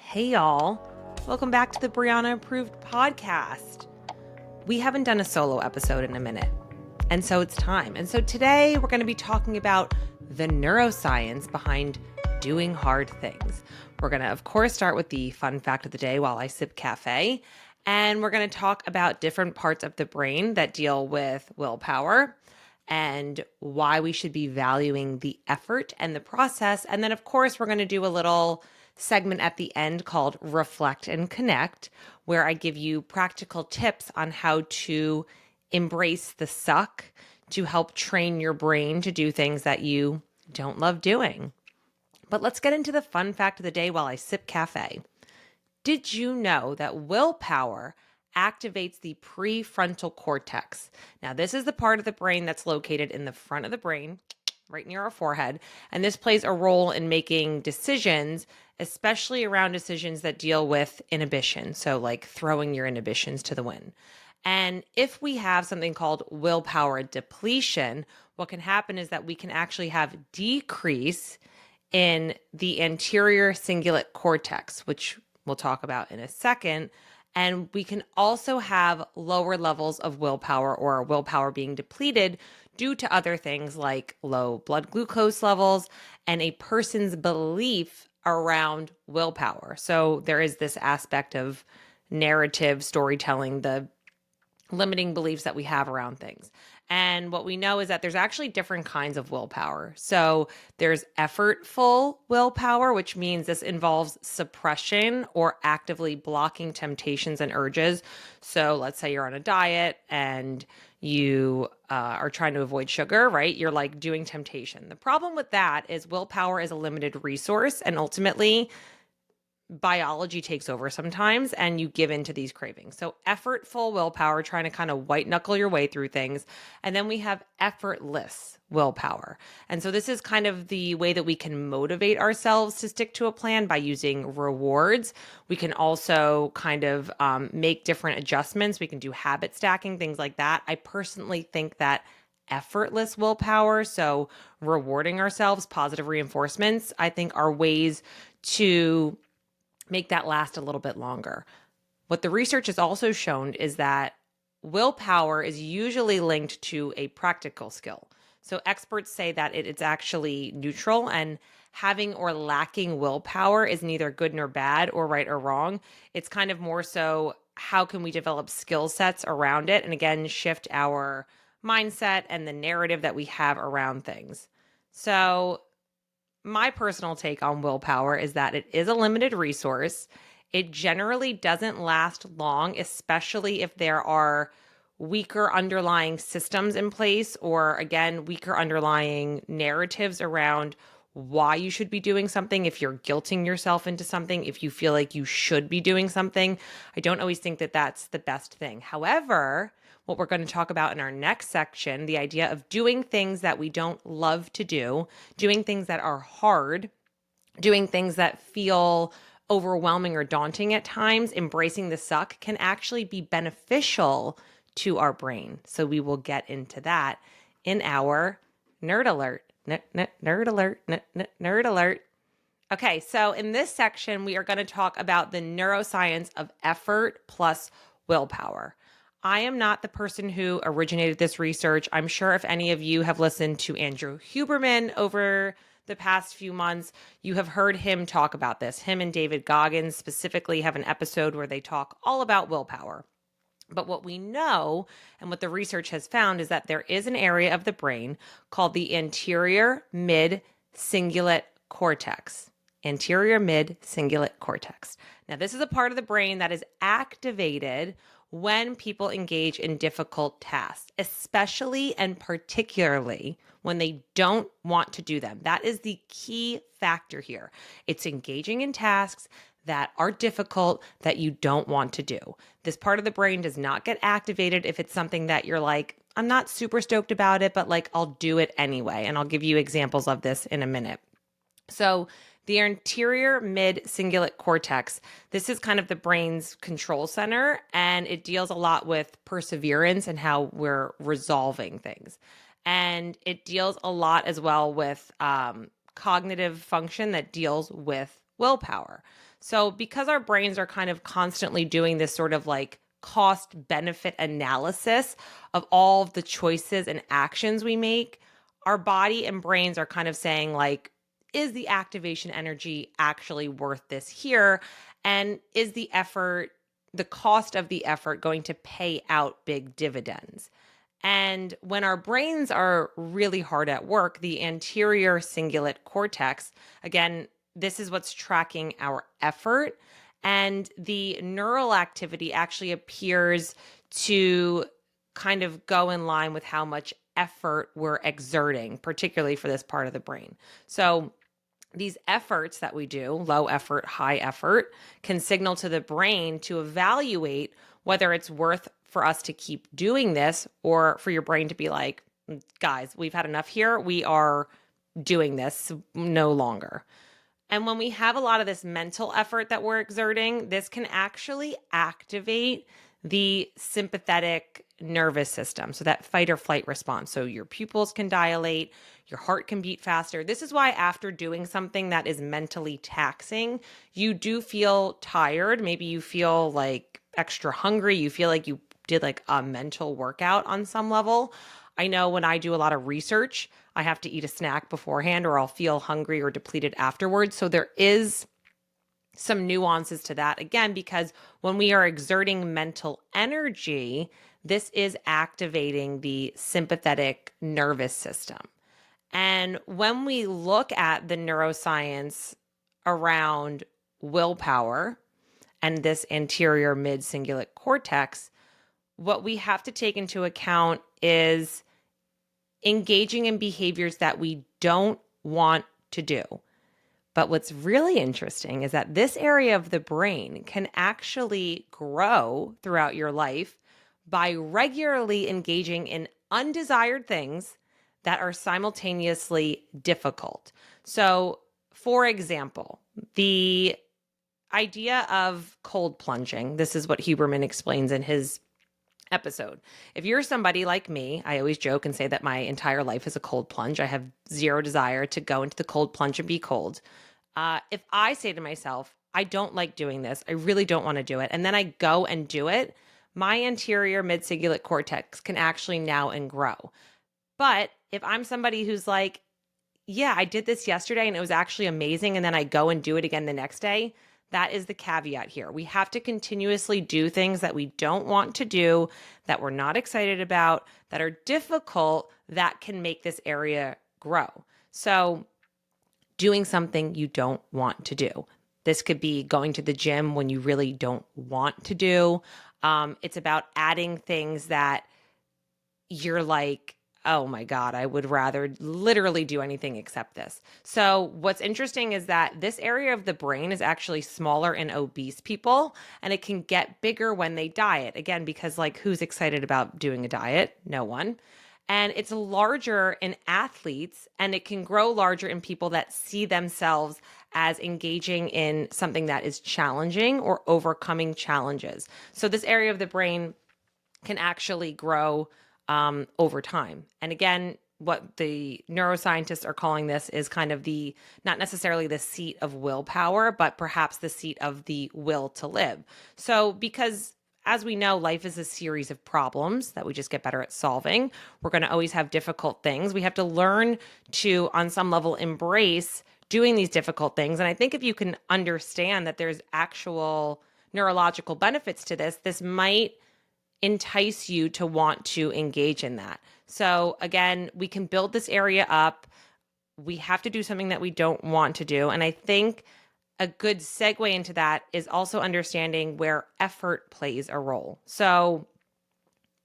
Hey y'all, welcome back to the Brianna Approved podcast. We haven't done a solo episode in a minute, and so it's time. And so today we're going to be talking about the neuroscience behind doing hard things. We're going to, of course, start with the fun fact of the day while I sip cafe, and we're going to talk about different parts of the brain that deal with willpower and why we should be valuing the effort and the process. And then, of course, we're going to do a little segment at the end called Reflect and Connect, where I give you practical tips on how to embrace the suck to help train your brain to do things that you don't love doing. But let's get into the fun fact of the day while I sip cafe. Did you know that willpower activates the prefrontal cortex? Now, this is the part of the brain that's located in the front of the brain, right near our forehead, and this plays a role in making decisions, especially around decisions that deal with inhibition, so like throwing your inhibitions to the wind. And if we have something called willpower depletion, what can happen is that we can actually have decrease in the anterior cingulate cortex, which we'll talk about in a second. And we can also have lower levels of willpower or willpower being depleted due to other things like low blood glucose levels and a person's belief around willpower. So there is this aspect of narrative storytelling, the limiting beliefs that we have around things. And what we know is that there's actually different kinds of willpower. So there's effortful willpower, which means this involves suppression or actively blocking temptations and urges. So let's say you're on a diet and you are trying to avoid sugar, right? You're like doing temptation. The problem with that is willpower is a limited resource, and ultimately biology takes over sometimes and you give into these cravings. So effortful willpower, trying to kind of white knuckle your way through things. And then we have effortless willpower. And so this is kind of the way that we can motivate ourselves to stick to a plan by using rewards. We can also kind of make different adjustments. We can do habit stacking, things like that. I personally think that effortless willpower, so rewarding ourselves, positive reinforcements, I think are ways to make that last a little bit longer. What the research has also shown is that willpower is usually linked to a practical skill. So experts say that it's actually neutral, and having or lacking willpower is neither good nor bad or right or wrong. It's kind of more so how can we develop skill sets around it and again shift our mindset and the narrative that we have around things. So my personal take on willpower is that it is a limited resource. It generally doesn't last long, especially if there are weaker underlying systems in place or, again, weaker underlying narratives around why you should be doing something. If you're guilting yourself into something, if you feel like you should be doing something, I don't always think that that's the best thing. However, what we're going to talk about in our next section, the idea of doing things that we don't love to do, doing things that are hard, doing things that feel overwhelming or daunting at times, embracing the suck can actually be beneficial to our brain. So we will get into that in our nerd alert. Nerd alert, nerd alert. Okay, so in this section, we are going to talk about the neuroscience of effort plus willpower. I am not the person who originated this research. I'm sure if any of you have listened to Andrew Huberman over the past few months, you have heard him talk about this. Him and David Goggins specifically have an episode where they talk all about willpower. But what we know and what the research has found is that there is an area of the brain called the anterior mid-cingulate cortex. Anterior mid-cingulate cortex. Now, this is a part of the brain that is activated when people engage in difficult tasks, especially and particularly when they don't want to do them. That is the key factor here. It's engaging in tasks that are difficult that you don't want to do. This part of the brain does not get activated if it's something that you're like, I'm not super stoked about it, but like I'll do it anyway. And I'll give you examples of this in a minute. So the anterior mid-cingulate cortex, this is kind of the brain's control center, and it deals a lot with perseverance and how we're resolving things. And it deals a lot as well with cognitive function that deals with willpower. So because our brains are kind of constantly doing this sort of like cost benefit analysis of all of the choices and actions we make, our body and brains are kind of saying like, is the activation energy actually worth this here? And is the effort, the cost of the effort, going to pay out big dividends? And when our brains are really hard at work, the anterior cingulate cortex, again, this is what's tracking our effort. And the neural activity actually appears to kind of go in line with how much effort we're exerting, particularly for this part of the brain. So these efforts that we do, low effort, high effort, can signal to the brain to evaluate whether it's worth for us to keep doing this or for your brain to be like, guys, we've had enough here. We are doing this no longer. And when we have a lot of this mental effort that we're exerting, this can actually activate the sympathetic nervous system. So that fight or flight response. So your pupils can dilate, your heart can beat faster. This is why after doing something that is mentally taxing, you do feel tired. Maybe you feel like extra hungry. You feel like you did like a mental workout on some level. I know when I do a lot of research, I have to eat a snack beforehand or I'll feel hungry or depleted afterwards. So there is some nuances to that, again, because when we are exerting mental energy, this is activating the sympathetic nervous system. And when we look at the neuroscience around willpower and this anterior mid cingulate cortex, what we have to take into account is engaging in behaviors that we don't want to do. But what's really interesting is that this area of the brain can actually grow throughout your life by regularly engaging in undesired things that are simultaneously difficult. So, for example, the idea of cold plunging, this is what Huberman explains in his episode. If you're somebody like me, I always joke and say that my entire life is a cold plunge. I have zero desire to go into the cold plunge and be cold. If I say to myself, I don't like doing this, I really don't want to do it, and then I go and do it, my anterior mid-cingulate cortex can actually now and grow. But if I'm somebody who's like, yeah, I did this yesterday and it was actually amazing, and then I go and do it again the next day, that is the caveat here. We have to continuously do things that we don't want to do, that we're not excited about, that are difficult, that can make this area grow. So doing something you don't want to do. This could be going to the gym when you really don't want to do. It's about adding things that you're like, oh my God, I would rather literally do anything except this. So what's interesting is that this area of the brain is actually smaller in obese people, and it can get bigger when they diet. Again, because like, who's excited about doing a diet? No one. And it's larger in athletes, and it can grow larger in people that see themselves as engaging in something that is challenging or overcoming challenges. So this area of the brain can actually grow over time. And again, what the neuroscientists are calling this is kind of the, not necessarily the seat of willpower, but perhaps the seat of the will to live. So because as we know, life is a series of problems that we just get better at solving. We're going to always have difficult things. We have to learn to, on some level, embrace doing these difficult things. And I think if you can understand that there's actual neurological benefits to this, this might entice you to want to engage in that. So again, we can build this area up. We have to do something that we don't want to do. And I think a good segue into that is also understanding where effort plays a role. So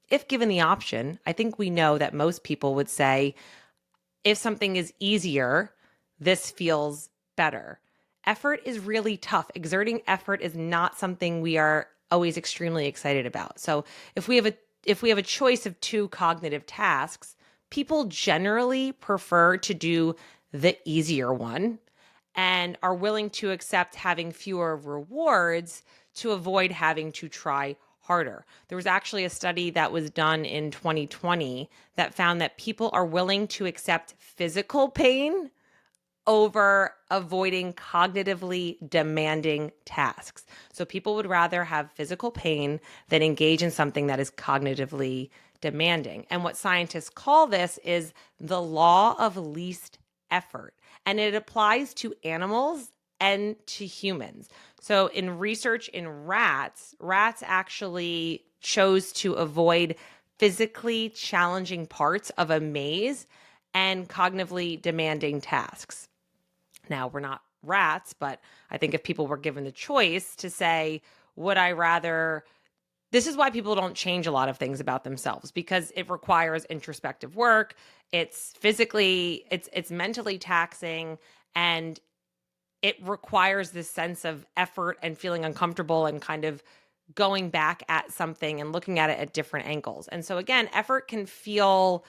if given the option, I think we know that most people would say, if something is easier, this feels better. Effort is really tough. Exerting effort is not something we are always extremely excited about. So if we have a choice of two cognitive tasks, people generally prefer to do the easier one and are willing to accept having fewer rewards to avoid having to try harder. There was actually a study that was done in 2020 that found that people are willing to accept physical pain over avoiding cognitively demanding tasks. So people would rather have physical pain than engage in something that is cognitively demanding. And what scientists call this is the law of least effort. And it applies to animals and to humans. So in research in rats actually chose to avoid physically challenging parts of a maze and cognitively demanding tasks. Now, we're not rats, but I think if people were given the choice to say, would I rather, this is why people don't change a lot of things about themselves, because it requires introspective work. It's physically, it's mentally taxing, and it requires this sense of effort and feeling uncomfortable and kind of going back at something and looking at it at different angles. And so again, effort can feel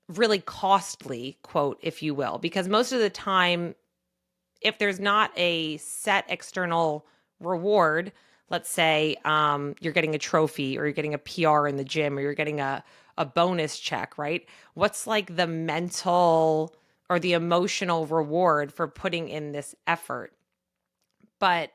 really costly, quote, if you will, because most of the time, if there's not a set external reward, let's say you're getting a trophy or you're getting a PR in the gym or you're getting a bonus check, right? What's like the mental or the emotional reward for putting in this effort? But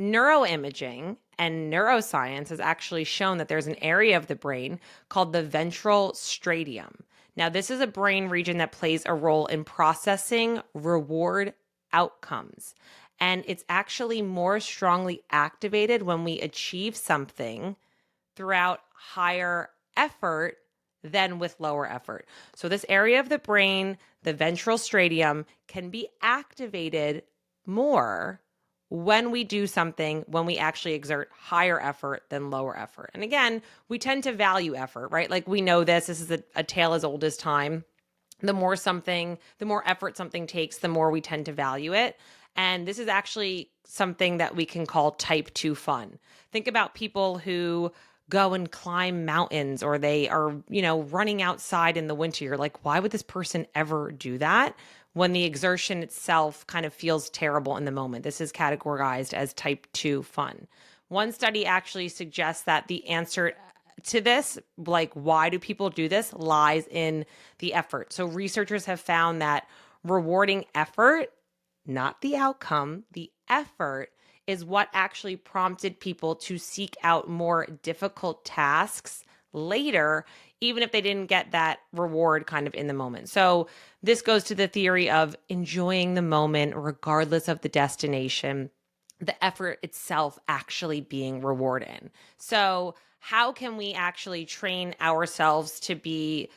neuroimaging and neuroscience has actually shown that there's an area of the brain called the ventral stradium. Now, this is a brain region that plays a role in processing reward outcomes. And it's actually more strongly activated when we achieve something throughout higher effort than with lower effort. So this area of the brain, the ventral stradium, can be activated more when we do something, when we actually exert higher effort than lower effort. And again, we tend to value effort, right? Like we know this is a tale as old as time. The more effort something takes, the more we tend to value it. And this is actually something that we can call type 2 fun. Think about people who go and climb mountains, or they are, running outside in the winter. You're like, why would this person ever do that when the exertion itself kind of feels terrible in the moment? This is categorized as type 2 fun. One study actually suggests that the answer to this, like why do people do this, lies in the effort. So researchers have found that rewarding effort, not the outcome, the effort, is what actually prompted people to seek out more difficult tasks later, even if they didn't get that reward kind of in the moment. So this goes to the theory of enjoying the moment regardless of the destination, the effort itself actually being rewarded. So how can we actually train ourselves to be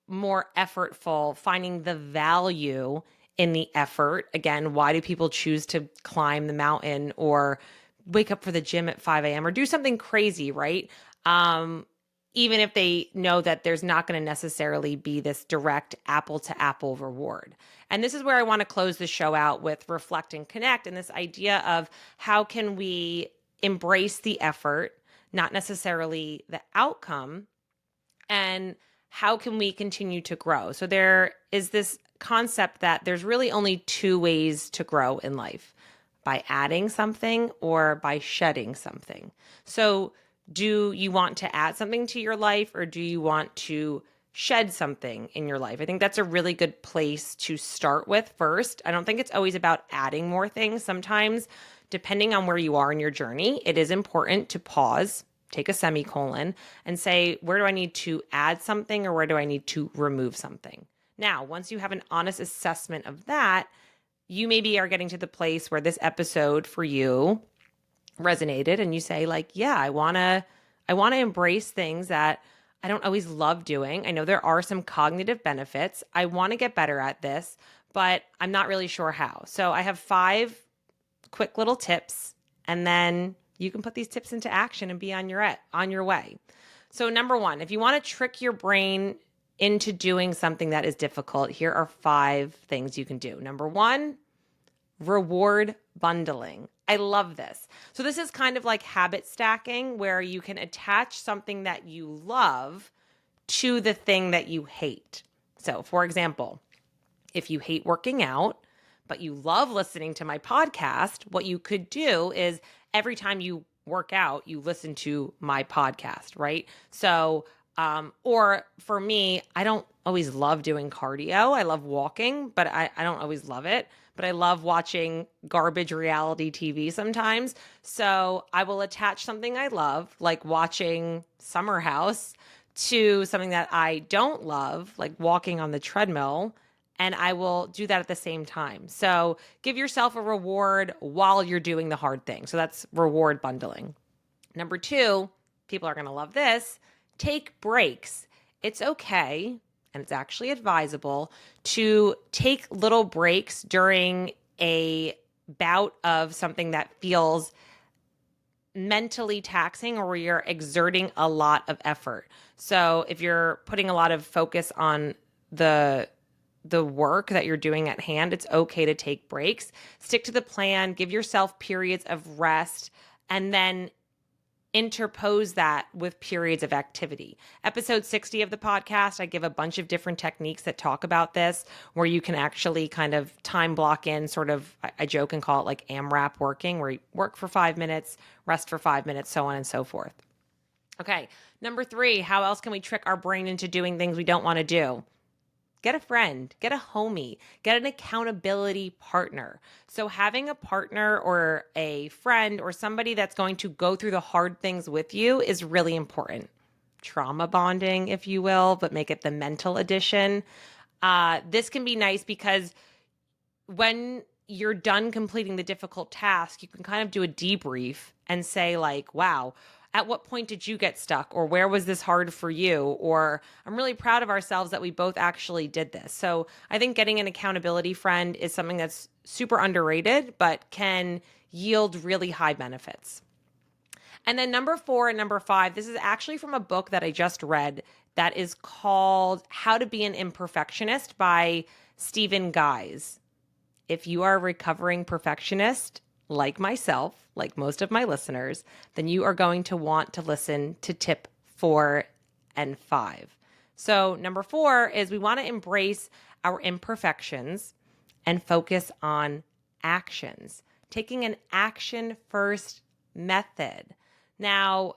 more effortful, finding the value in the effort? Again, why do people choose to climb the mountain or wake up for the gym at 5 a.m. or do something crazy, right? Even if they know that there's not going to necessarily be this direct apple to apple reward. And this is where I want to close the show out with reflect and connect, and this idea of how can we embrace the effort, not necessarily the outcome, and how can we continue to grow? So there is this concept that there's really only two ways to grow in life: by adding something or by shedding something. So do you want to add something to your life, or do you want to shed something in your life? I think that's a really good place to start with first. I don't think it's always about adding more things. Sometimes, depending on where you are in your journey, it is important to pause, take a semicolon, and say, where do I need to add something or where do I need to remove something? Now, once you have an honest assessment of that, you maybe are getting to the place where this episode for you resonated and you say, like, yeah, I want to embrace things that I don't always love doing. I know there are some cognitive benefits. I want to get better at this, but I'm not really sure how. So I have 5 quick little tips, and then you can put these tips into action and be on your way. So number 1, if you want to trick your brain into doing something that is difficult, here are 5 things you can do. Number 1, reward bundling. I love this. So this is kind of like habit stacking, where you can attach something that you love to the thing that you hate. So for example, if you hate working out, but you love listening to my podcast, what you could do is every time you work out, you listen to my podcast, right? So, or for me, I don't always love doing cardio. I love walking, but I don't always love it. but I love watching garbage reality TV sometimes. So I will attach something I love, like watching Summer House, to something that I don't love, like walking on the treadmill, and I will do that at the same time. So give yourself a reward while you're doing the hard thing. So that's reward bundling. Number 2, people are going to love this, take breaks. It's okay, and it's actually advisable to take little breaks during a bout of something that feels mentally taxing or where you're exerting a lot of effort. So if you're putting a lot of focus on the work that you're doing at hand, it's okay to take breaks. Stick to the plan, give yourself periods of rest, and then interpose that with periods of activity. Episode 60 of the podcast, I give a bunch of different techniques that talk about this, where you can actually kind of time block in sort of, I joke and call it like AMRAP working, where you work for 5 minutes, rest for 5 minutes, so on and so forth. Okay, number 3, how else can we trick our brain into doing things we don't want to do? Get a friend, get a homie, get an accountability partner. So having a partner or a friend or somebody that's going to go through the hard things with you is really important. Trauma bonding, if you will, but make it the mental edition. This can be nice because when you're done completing the difficult task, you can kind of do a debrief and say like, wow, at what point did you get stuck? Or where was this hard for you? Or I'm really proud of ourselves that we both actually did this. So I think getting an accountability friend is something that's super underrated, but can yield really high benefits. And then number 4 and number 5, this is actually from a book that I just read that is called How to Be an Imperfectionist by Stephen Guise. If you are a recovering perfectionist, like myself, like most of my listeners, then you are going to want to listen to tip 4 and 5. So number 4 is we want to embrace our imperfections and focus on actions, taking an action first method. Now,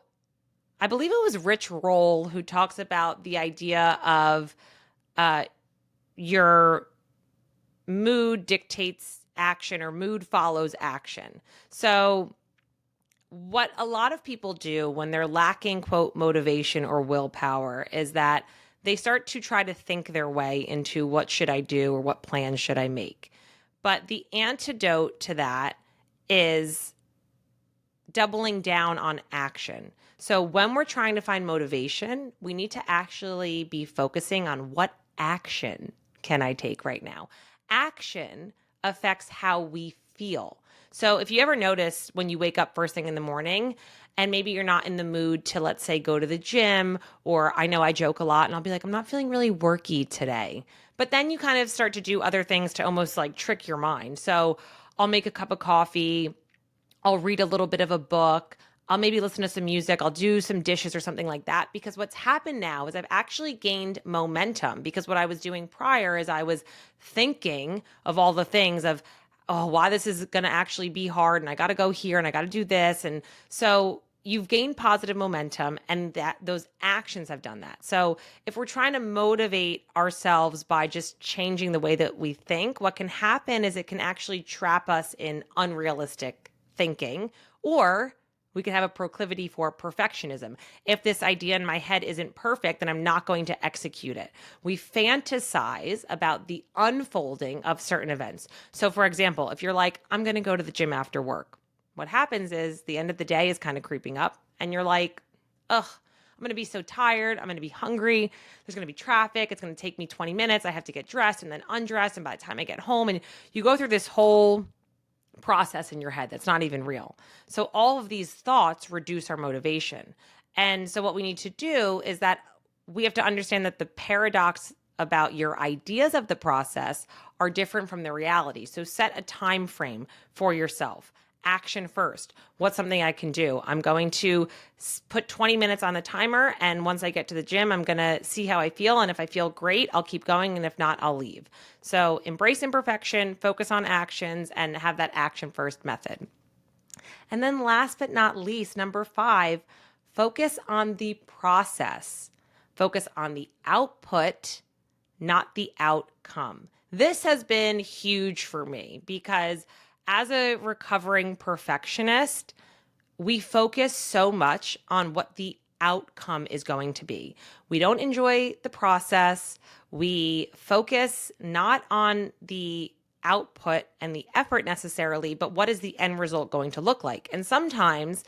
I believe it was Rich Roll who talks about the idea of your mood dictates action or mood follows action. So what a lot of people do when they're lacking, quote, motivation or willpower is that they start to try to think their way into what should I do or what plans should I make. But the antidote to that is doubling down on action. So when we're trying to find motivation, we need to actually be focusing on what action can I take right now. Action affects how we feel. So if you ever notice when you wake up first thing in the morning and maybe you're not in the mood to, let's say, go to the gym, or I know I joke a lot and I'll be like, I'm not feeling really worky today. But then you kind of start to do other things to almost like trick your mind. So I'll make a cup of coffee, I'll read a little bit of a book, I'll maybe listen to some music, I'll do some dishes or something like that. Because what's happened now is I've actually gained momentum, because what I was doing prior is I was thinking of all the things of, oh, why this is going to actually be hard and I got to go here and I got to do this. And so you've gained positive momentum, and that those actions have done that. So if we're trying to motivate ourselves by just changing the way that we think, what can happen is it can actually trap us in unrealistic thinking, or we could have a proclivity for perfectionism. If this idea in my head isn't perfect, then I'm not going to execute it. We fantasize about the unfolding of certain events. So for example, if you're like, I'm going to go to the gym after work, what happens is the end of the day is kind of creeping up and you're like, ugh, I'm going to be so tired. I'm going to be hungry. There's going to be traffic. It's going to take me 20 minutes. I have to get dressed and then undressed. And by the time I get home, and you go through this whole process in your head that's not even real. So all of these thoughts reduce our motivation. And so what we need to do is that we have to understand that the paradox about your ideas of the process are different from the reality. So set a time frame for yourself. Action first. What's something I can do? I'm going to put 20 minutes on the timer, and once I get to the gym, I'm going to see how I feel, and if I feel great, I'll keep going, and if not, I'll leave. So embrace imperfection, focus on actions, and have that action first method. And then last but not least, number 5, focus on the process. Focus on the output, not the outcome. This has been huge for me because as a recovering perfectionist, we focus so much on what the outcome is going to be. We don't enjoy the process. We focus not on the output and the effort necessarily, but what is the end result going to look like? And sometimes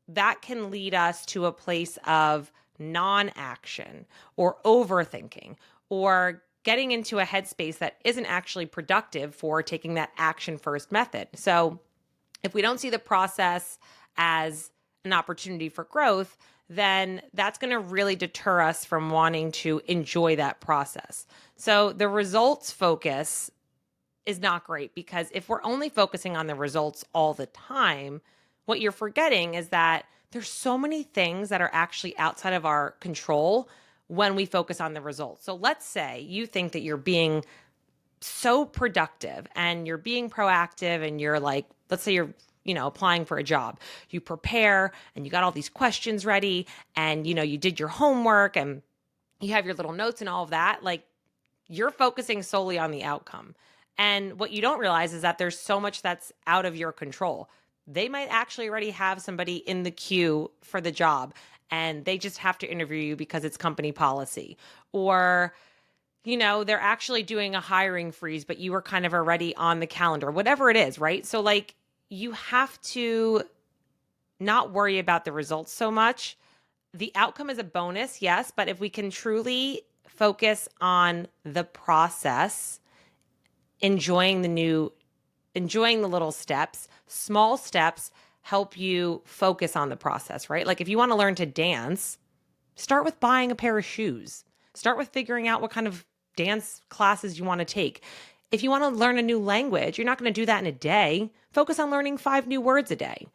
that can lead us to a place of non-action or overthinking or getting into a headspace that isn't actually productive for taking that action first method. So if we don't see the process as an opportunity for growth, then that's going to really deter us from wanting to enjoy that process. So the results focus is not great, because if we're only focusing on the results all the time, what you're forgetting is that there's so many things that are actually outside of our control when we focus on the results. So let's say you think that you're being so productive and you're being proactive and you're like, let's say you're, applying for a job. You prepare and you got all these questions ready and, you did your homework and you have your little notes and all of that. Like, you're focusing solely on the outcome. And what you don't realize is that there's so much that's out of your control. They might actually already have somebody in the queue for the job and they just have to interview you because it's company policy. Or, they're actually doing a hiring freeze, but you were kind of already on the calendar, whatever it is, right? So like, you have to not worry about the results so much. The outcome is a bonus, yes, but if we can truly focus on the process, enjoying the little steps, small steps help you focus on the process, right? Like if you want to learn to dance, start with buying a pair of shoes. Start with figuring out what kind of dance classes you want to take. If you want to learn a new language, you're not going to do that in a day. Focus on learning 5 new words a day.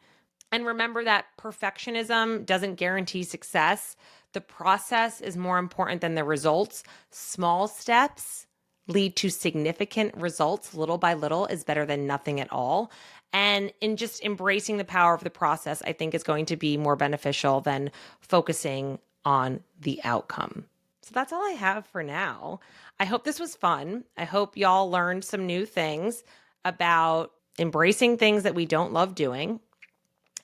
And remember that perfectionism doesn't guarantee success. The process is more important than the results. Small steps lead to significant results. Little by little is better than nothing at all. And in just embracing the power of the process, I think is going to be more beneficial than focusing on the outcome. So that's all I have for now. I hope this was fun. I hope y'all learned some new things about embracing things that we don't love doing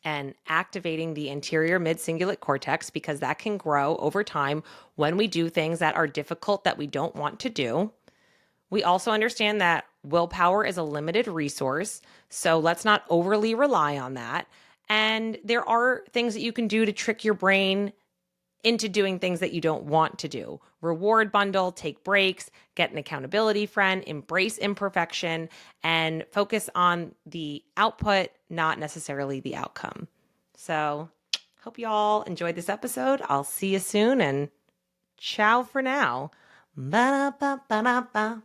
and activating the anterior mid-cingulate cortex, because that can grow over time when we do things that are difficult that we don't want to do. We also understand that willpower is a limited resource, so let's not overly rely on that. And there are things that you can do to trick your brain into doing things that you don't want to do. Reward bundle, take breaks, get an accountability friend, embrace imperfection, and focus on the output, not necessarily the outcome. So, hope you all enjoyed this episode. I'll see you soon, and ciao for now. Ba-da-ba-ba-da-ba.